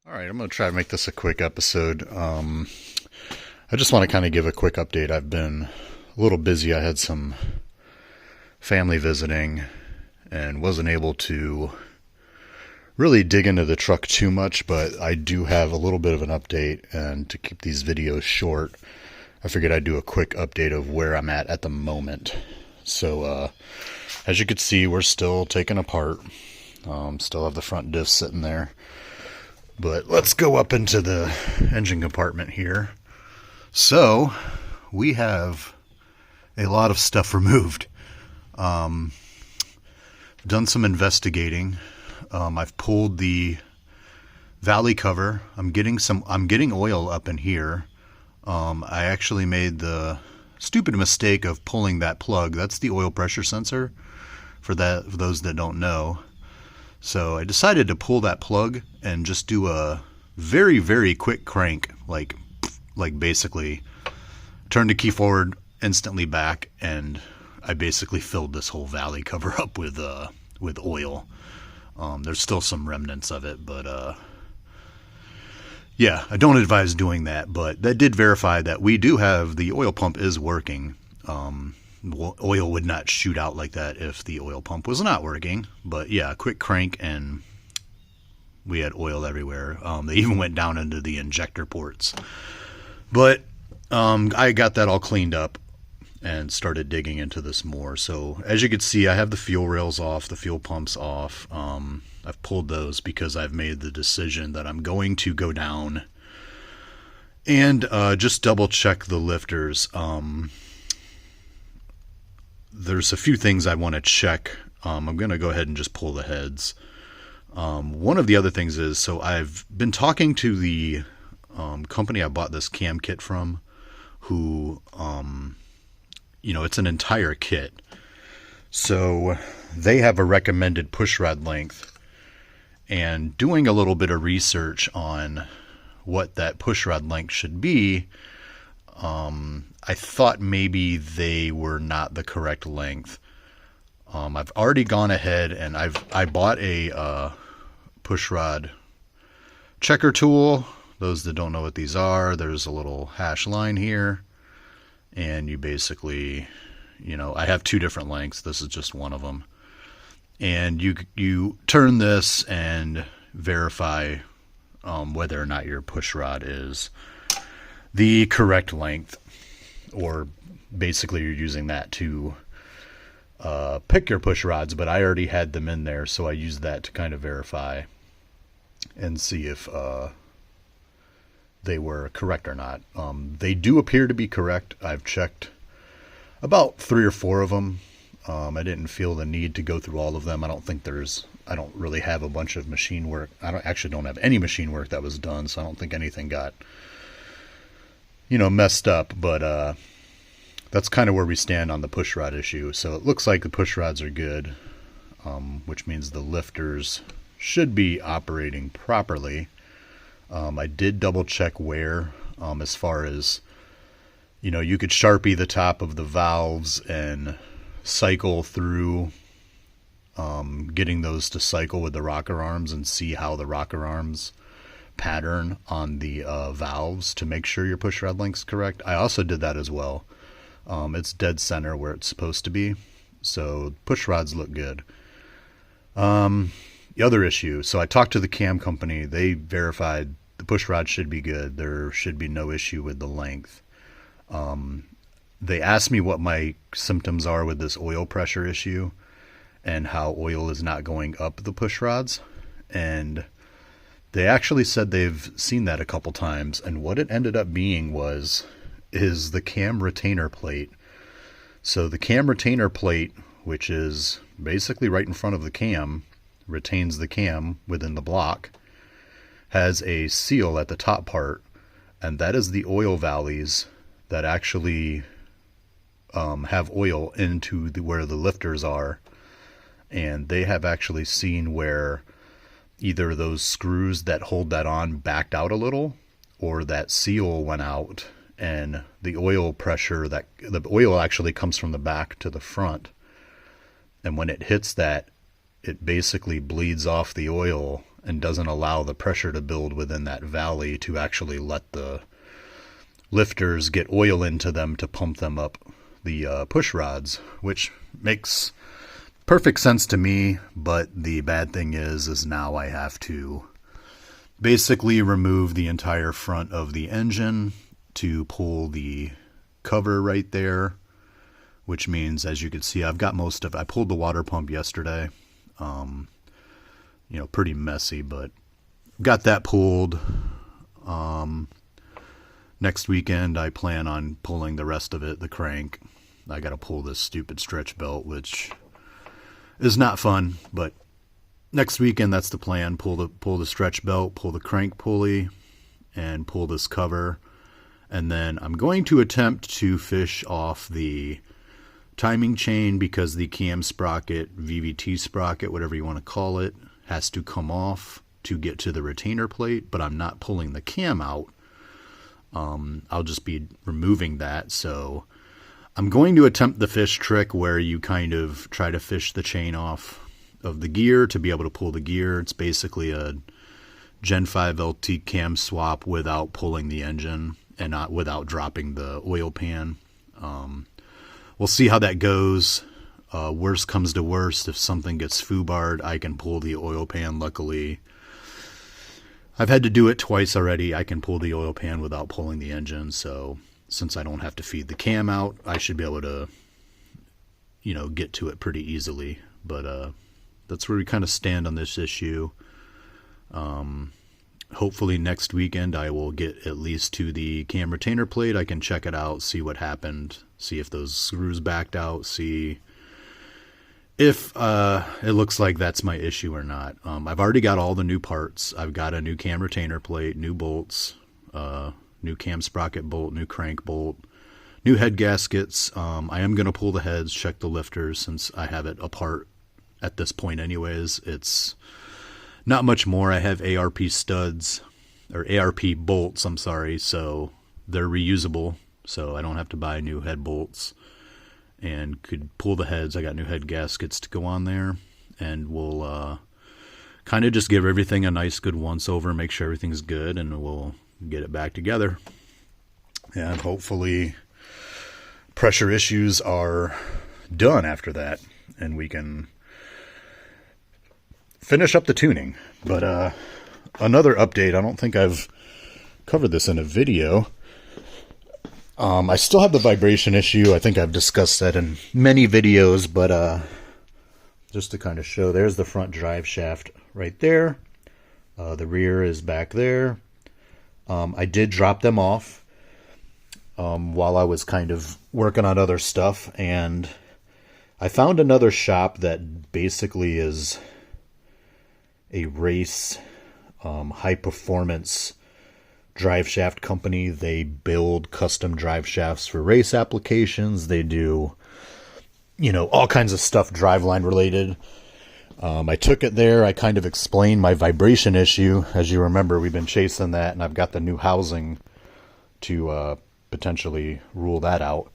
All right, I'm going to try to make this a quick episode. I just want to kind of give a quick update. I've been a little busy. I had some family visiting and wasn't able to really dig into the truck too much, but I do have a little bit of an update. And to keep these videos short, I figured I'd do a quick update of where I'm at the moment. So, as you can see, we're still taking apart. Still have the front diff sitting there. But let's go up into the engine compartment here. So, we have a lot of stuff removed. Done some investigating. I've pulled the valley cover. I'm getting oil up in here. I actually made the stupid mistake of pulling that plug. That's the oil pressure sensor for those that don't know. So I decided to pull that plug and just do a very, very quick crank, like basically turn the key forward, instantly back, and I basically filled this whole valley cover up with oil. There's still some remnants of it, but yeah, I don't advise doing that. But that did verify that we do have the oil pump is working. Oil would not shoot out like that if the oil pump was not working. But yeah, quick crank and we had oil everywhere. They even went down into the injector ports. But I got that all cleaned up and started digging into this more. So as you can see, I have the fuel rails off, the fuel pumps off. I've pulled those because I've made the decision that I'm going to go down and just double check the lifters. There's a few things I want to check. I'm going to go ahead and just pull the heads. One of the other things is, so I've been talking to the company I bought this cam kit from, who, it's an entire kit. So they have a recommended pushrod length. And doing a little bit of research on what that pushrod length should be, I thought maybe they were not the correct length. I've already gone ahead and I bought a pushrod checker tool. Those that don't know what these are, there's a little hash line here, and you basically, I have two different lengths. This is just one of them, and you turn this and verify whether or not your pushrod is the correct length. Or basically you're using that to pick your push rods, but I already had them in there, so I used that to kind of verify and see if they were correct or not. They do appear to be correct. I've checked about 3 or 4 of them. I didn't feel the need to go through all of them. I don't really have a bunch of machine work. I don't have any machine work that was done, so I don't think anything got messed up, but that's kind of where we stand on the pushrod issue. So it looks like the pushrods are good, which means the lifters should be operating properly. I did double check wear, as far as, you could Sharpie the top of the valves and cycle through, getting those to cycle with the rocker arms and see how the rocker arms pattern on the valves to make sure your pushrod length's correct. I also did that as well. It's dead center where it's supposed to be, so pushrods look good. The other issue, so I talked to the cam company. They verified the pushrod should be good. There should be no issue with the length. They asked me what my symptoms are with this oil pressure issue and how oil is not going up the pushrods, and they actually said they've seen that a couple times, and what it ended up being is the cam retainer plate. So the cam retainer plate, which is basically right in front of the cam, retains the cam within the block, has a seal at the top part, and that is the oil valleys that actually have oil into where the lifters are. And they have actually seen where either those screws that hold that on backed out a little, or that seal went out, and the oil pressure, that the oil actually comes from the back to the front, and when it hits that, it basically bleeds off the oil and doesn't allow the pressure to build within that valley to actually let the lifters get oil into them to pump them up the push rods, which makes perfect sense to me. But the bad thing is now I have to basically remove the entire front of the engine to pull the cover right there, which means, as you can see, I've got most of it. I pulled the water pump yesterday. Pretty messy, but got that pulled. Next weekend, I plan on pulling the rest of it, the crank. I got to pull this stupid stretch belt, which is not fun, but next weekend, that's the plan. Pull the stretch belt, pull the crank pulley, and pull this cover. And then I'm going to attempt to fish off the timing chain, because the cam sprocket, VVT sprocket, whatever you want to call it, has to come off to get to the retainer plate, but I'm not pulling the cam out. I'll just be removing that. So I'm going to attempt the fish trick where you kind of try to fish the chain off of the gear to be able to pull the gear. It's basically a Gen 5 LT cam swap without pulling the engine and not without dropping the oil pan. We'll see how that goes. Worst comes to worst, if something gets foobarred, I can pull the oil pan. Luckily, I've had to do it twice already. I can pull the oil pan without pulling the engine. So since I don't have to feed the cam out, I should be able to, get to it pretty easily. But that's where we kind of stand on this issue. Hopefully next weekend I will get at least to the cam retainer plate. I can check it out, see what happened, see if those screws backed out, see if it looks like that's my issue or not. I've already got all the new parts. I've got a new cam retainer plate, new bolts, new cam sprocket bolt, new crank bolt, new head gaskets. I am going to pull the heads, check the lifters, since I have it apart at this point anyways. It's not much more. I have ARP studs, or ARP bolts, I'm sorry, so they're reusable, so I don't have to buy new head bolts, and could pull the heads. I got new head gaskets to go on there, and we'll kind of just give everything a nice good once over, make sure everything's good, and we'll get it back together. And hopefully pressure issues are done after that, and we can finish up the tuning. But another update, I don't think I've covered this in a video. I still have the vibration issue. I think I've discussed that in many videos, but just to kind of show, there's the front drive shaft right there. The rear is back there. I did drop them off while I was kind of working on other stuff, and I found another shop that basically is a race high performance drive shaft company. They build custom drive shafts for race applications. They do, all kinds of stuff driveline related. I took it there. I kind of explained my vibration issue. As you remember, we've been chasing that, and I've got the new housing to potentially rule that out.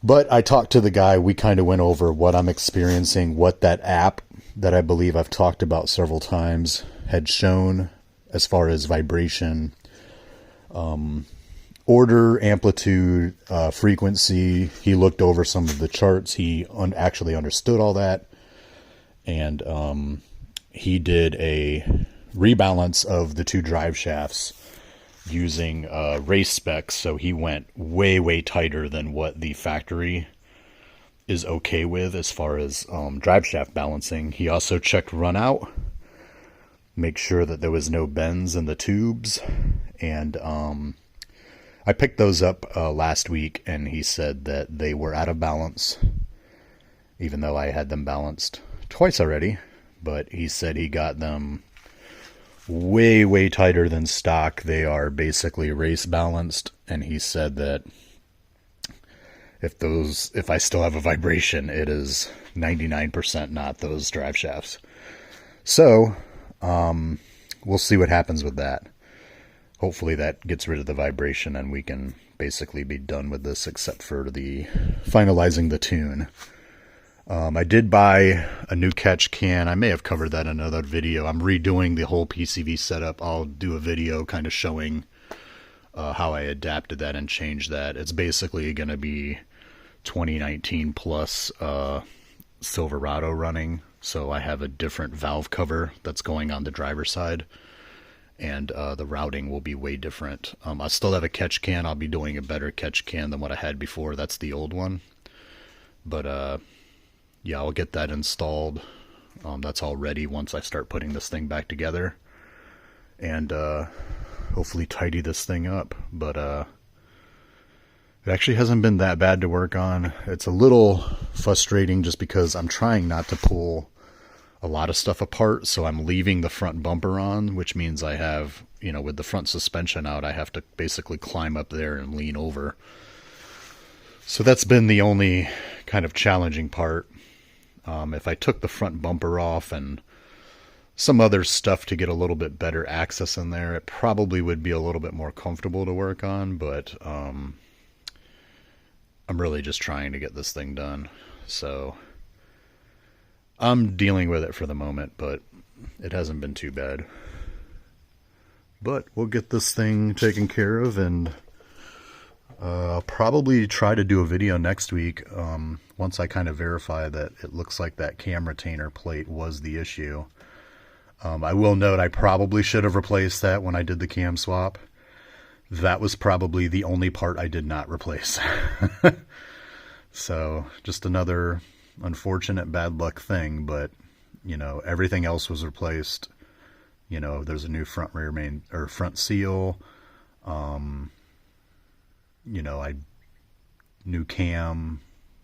But I talked to the guy. We kind of went over what I'm experiencing, what that app that I believe I've talked about several times had shown as far as vibration, order, amplitude, frequency. He looked over some of the charts. He actually understood all that. And he did a rebalance of the two drive shafts using race specs. So he went way, way tighter than what the factory is okay with as far as drive shaft balancing. He also checked run out, make sure that there was no bends in the tubes, and I picked those up last week, and he said that they were out of balance, even though I had them balanced twice already. But he said he got them way, way tighter than stock. They are basically race balanced, and he said that if I still have a vibration, it is 99% not those drive shafts. So, we'll see what happens with that. Hopefully that gets rid of the vibration and we can basically be done with this, except for the finalizing the tune. I did buy a new catch can. I may have covered that in another video. I'm redoing the whole PCV setup. I'll do a video kind of showing how I adapted that and changed that. It's basically going to be 2019 plus Silverado running. So I have a different valve cover that's going on the driver's side. And the routing will be way different. I still have a catch can. I'll be doing a better catch can than what I had before. That's the old one. But yeah, I'll get that installed. That's all ready once I start putting this thing back together. And hopefully tidy this thing up. But it actually hasn't been that bad to work on. It's a little frustrating just because I'm trying not to pull a lot of stuff apart, so I'm leaving the front bumper on, which means I have, you know, with the front suspension out, I have to basically climb up there and lean over. So that's been the only kind of challenging part. If I took the front bumper off and some other stuff to get a little bit better access in there, it probably would be a little bit more comfortable to work on, but I'm really just trying to get this thing done. So I'm dealing with it for the moment, but it hasn't been too bad. But we'll get this thing taken care of, and I'll probably try to do a video next week once I kind of verify that it looks like that cam retainer plate was the issue. I will note I probably should have replaced that when I did the cam swap. That was probably the only part I did not replace. So just another unfortunate bad luck thing, but you know, everything else was replaced. You know, there's a new front rear main or front seal. You know, new cam,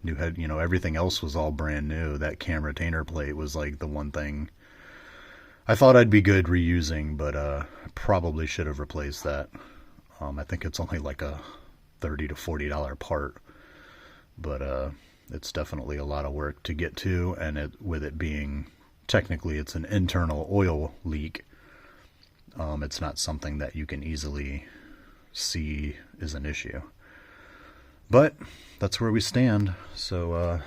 new head, you know, everything else was all brand new. That cam retainer plate was like the one thing I thought I'd be good reusing, but I probably should have replaced that. I think it's only like a $30 to $40 part, but it's definitely a lot of work to get to, and with it being technically it's an internal oil leak, it's not something that you can easily see is an issue. But that's where we stand. So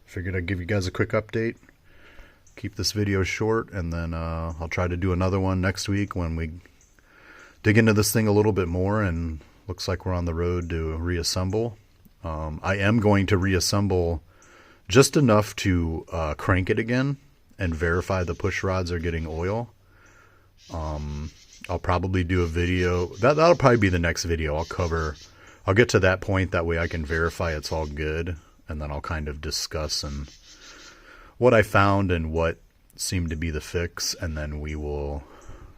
figured I'd give you guys a quick update, keep this video short, and then I'll try to do another one next week when we dig into this thing a little bit more, and looks like we're on the road to reassemble. I am going to reassemble just enough to crank it again and verify the push rods are getting oil. I'll probably do a video. That'll probably be the next video. I'll get to that point. That way I can verify it's all good. And then I'll kind of discuss and what I found and what seemed to be the fix. And then we will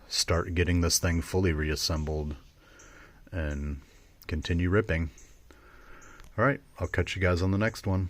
start getting this thing fully reassembled and continue ripping. All right, I'll catch you guys on the next one.